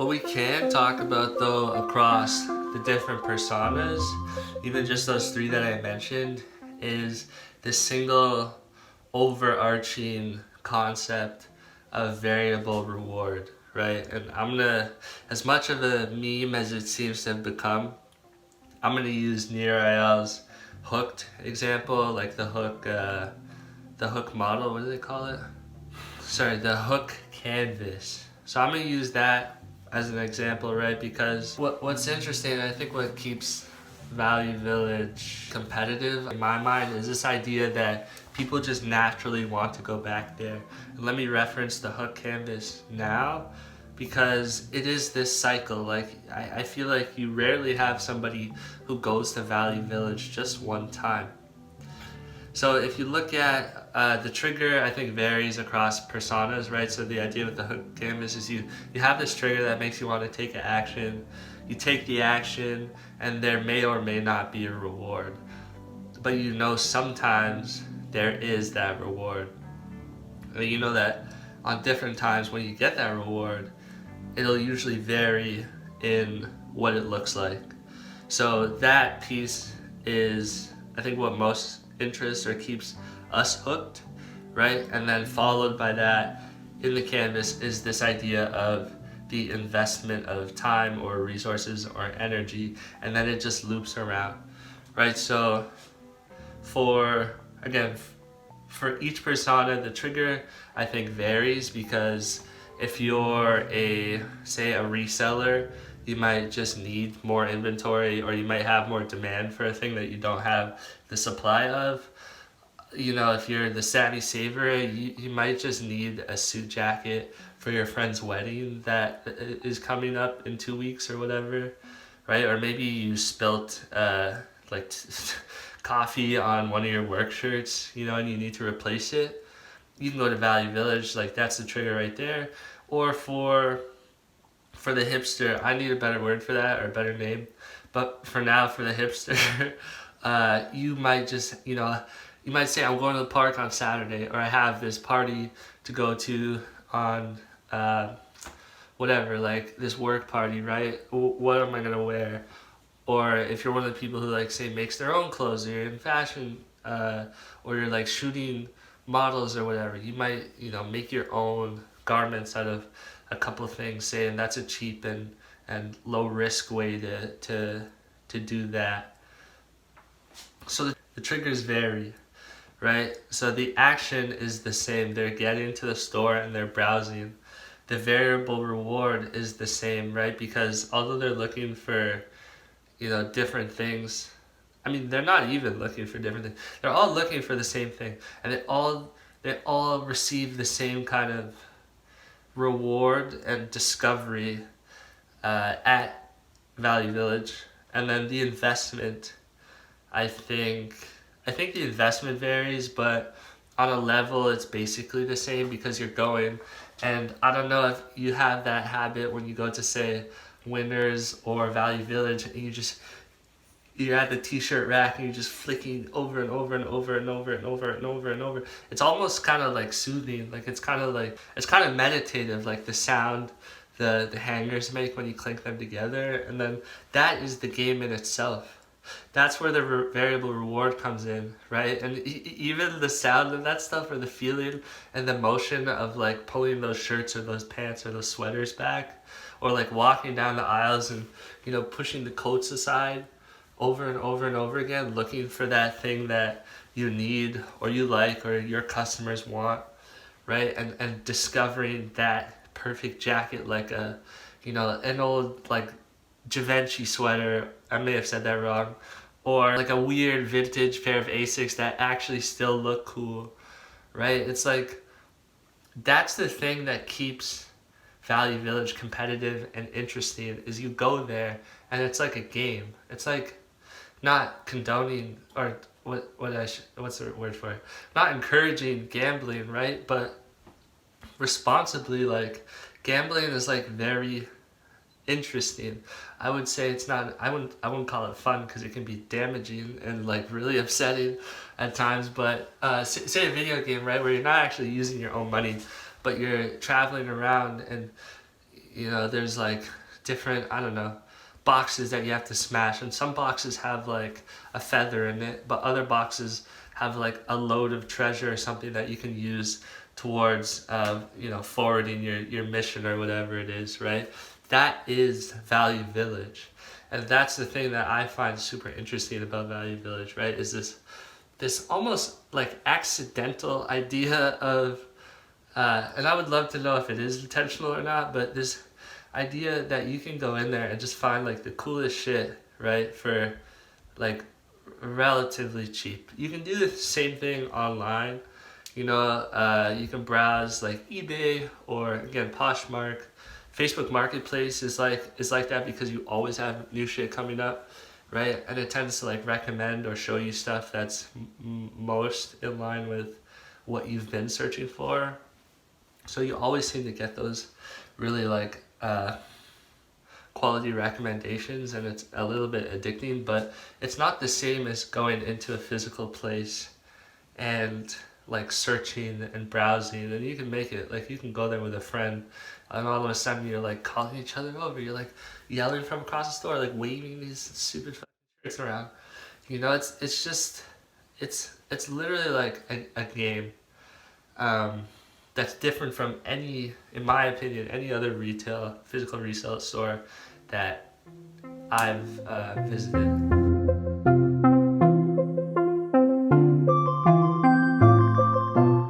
What we can talk about though across the different personas, even just those three that I mentioned, is this single overarching concept of variable reward, right? And I'm gonna, as much of a meme as it seems to have become, I'm gonna use Nir Eyal's hooked example, like the hook model. What do they call it? Sorry, the hook canvas. So I'm gonna use that as an example, right? Because what's interesting, I think what keeps Value Village competitive in my mind is this idea that people just naturally want to go back there. And let me reference the hook canvas now because it is this cycle. Like I feel like you rarely have somebody who goes to Value Village just one time. So if you look at the trigger, I think varies across personas, right? So the idea with the hook canvas is you have this trigger that makes you want to take an action. You take the action, and there may or may not be a reward. But you know sometimes there is that reward. And you know that on different times when you get that reward, it'll usually vary in what it looks like. So that piece is, I think, what most interests or keeps us hooked, right? And then followed by that in the canvas is this idea of the investment of time or resources or energy, and then it just loops around, right? So for each persona, the trigger I think varies because if you're say a reseller, you might just need more inventory, or you might have more demand for a thing that you don't have the supply of. You know, if you're the savvy saver, you might just need a suit jacket for your friend's wedding that is coming up in 2 weeks or whatever, right? Or maybe you spilt coffee on one of your work shirts, you know, and you need to replace it. You can go to Value Village, like that's the trigger right there. Or for the hipster, I need a better word for that or a better name. But for now, for the hipster, you might just, you might say, I'm going to the park on Saturday, or I have this party to go to on whatever, like this work party, right? What am I going to wear? Or if you're one of the people who, like, say, makes their own clothes, or you're in fashion, or you're like shooting models or whatever, you might, make your own garments out of a couple of things, say, and that's a cheap and low risk way to do that. So the triggers vary, right? So the action is the same. They're getting to the store and they're browsing. The variable reward is the same, right? Because although they're looking for, different things, I mean, they're not even looking for different things. They're all looking for the same thing, and they all receive the same kind of reward and discovery at Value Village. And then the investment, I think the investment varies, but on a level it's basically the same because you're going, and I don't know if you have that habit when you go to, say, Winners or Value Village, and you're at the t-shirt rack and you're just flicking over and over and over and over and over and over and over. It's almost kind of like soothing, like it's kind of meditative, like the sound the hangers make when you clink them together, and then that is the game in itself. That's where the variable reward comes in, right? And even the sound of that stuff, or the feeling and the motion of like pulling those shirts or those pants or those sweaters back, or like walking down the aisles and pushing the coats aside over and over and over again, looking for that thing that you need or you like or your customers want, right? And discovering that perfect jacket, like an old like Givenchy sweater, I may have said that wrong, or like a weird vintage pair of Asics that actually still look cool, right? It's like, that's the thing that keeps Value Village competitive and interesting, is you go there and it's like a game. It's like not condoning, or what's the word for it? Not encouraging gambling, right? But responsibly, like, gambling is like very interesting. I would say it's not, I wouldn't call it fun because it can be damaging and like really upsetting at times, but say a video game, right, where you're not actually using your own money, but you're traveling around and You know, there's like different, I don't know, boxes that you have to smash, and some boxes have like a feather in it, but other boxes have like a load of treasure or something that you can use towards you know, forwarding your mission or whatever it is, right? That is Value Village. And that's the thing that I find super interesting about Value Village, right? Is this almost like accidental idea of and I would love to know if it is intentional or not, but this idea that you can go in there and just find like the coolest shit, right, for like relatively cheap. You can do the same thing online. You know, you can browse like eBay or again Poshmark. Facebook Marketplace is like that because you always have new shit coming up, right? And it tends to like recommend or show you stuff that's most in line with what you've been searching for. So you always seem to get those really like quality recommendations, and it's a little bit addicting, but it's not the same as going into a physical place and like searching and browsing. And you can make it like you can go there with a friend and all of a sudden you're like calling each other over, you're like yelling from across the store, like waving these stupid fucking shirts around. You know, it's just it's literally like a game that's different from any, in my opinion, any other physical resale store that I've visited.